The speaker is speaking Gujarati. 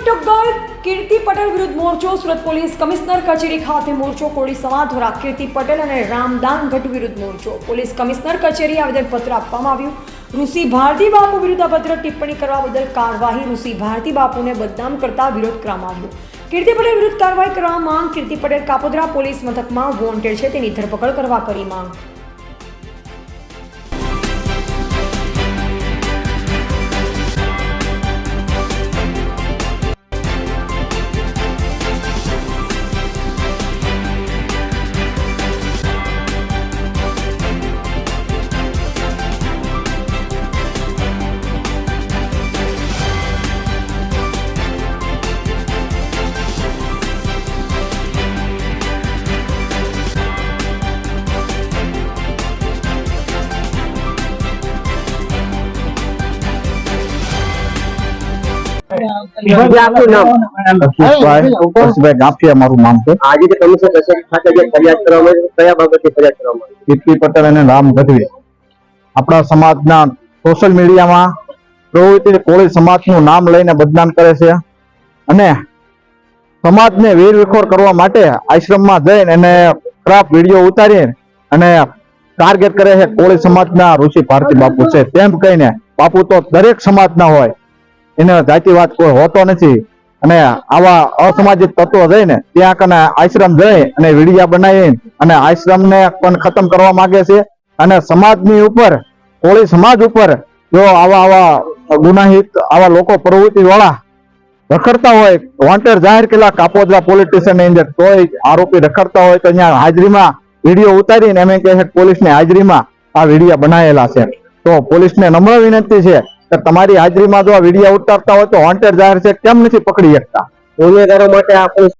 ટિકટોક ગર્લ કીર્તિ પટેલ વિરુદ્ધ મોરચો. સુરત પોલીસ કમિશનર કચેરી ખાતે મોરચો. કોળી સમાજ દ્વારા કીર્તિ પટેલ અને રામદાન ગઢ વિરુદ્ધ મોરચો. પોલીસ કમિશનર કચેરી આવેદનપત્ર આપવામાં આવ્યું. ઋષિ ભારતી બાપુ વિરુદ્ધ અભદ્ર ટિપ્પણી કરવા બદલ કાર્યવાહી. ઋષિ ભારતી બાપુને બદનામ કરતા વિરોધ કરવામાં આવ્યો. કીર્તિ પટેલ વિરુદ્ધ કાર્યવાહી કરવા માંગ. કીર્તિ પટેલ કાપોદ્રા પોલીસ મથકમાં વોન્ટેડ છે, તેની ધરપકડ કરવા કરી માંગ. આપનું નામ? હર્ષભાઈ ગાંફિયા મારું નામ છે. આજે જે કમિશનર કચેરી ખાતે જે ફરિયાદ કરવામાં આવી, કયા બાબતે ફરિયાદ કરવામાં આવી? કીર્તિ પટેલ અને રામ ગઢવી આપણા સમાજના સોશિયલ મીડિયામાં પ્રવૃત્તિ કોળી સમાજનું નામ લઈને બદનામ કરે છે અને સમાજને વેરવિખોર કરવા માટે આશ્રમમાં જઈને એને ખરાબ વિડીયો ઉતારી અને ટાર્ગેટ કરે છે. કોળી સમાજના ઋષિ ભારતી બાપુ છે તેમ કહીને, બાપુ તો દરેક સમાજના હોય, એને જાતિવાદ કોઈ હોતો નથી. અને આવા અસામાજિક તત્વો જઈને ત્યાં કને આશ્રમ જઈ અને વિડીયા બનાવી અને આશ્રમને પણ ખતમ કરવા માંગે છે. અને સમાજની ઉપર, કોળી સમાજ ઉપર જો આવા ગુનાહિત આવા લોકો પ્રવૃત્તિ વાળા રખડતા હોય, વોન્ટેડ જાહેર કરેલા કાપોદ્રા પોલીસ સ્ટેશનની અંદર, તોય આરોપી રખડતા હોય તો અહીંયા હાજરીમાં વિડીયો ઉતારીને એમ કહે છે પોલીસની હાજરીમાં આ વિડીયા બનાવેલા છે. તો પોલીસને નમ્ર વિનંતી છે કે તમારી હાજરીમાં જો આ વિડીયો ઉતારતા હોય તો વોન્ટેડ જાહેર છે, કેમ નથી પકડી શકતા? ગુનેગારો માટે આ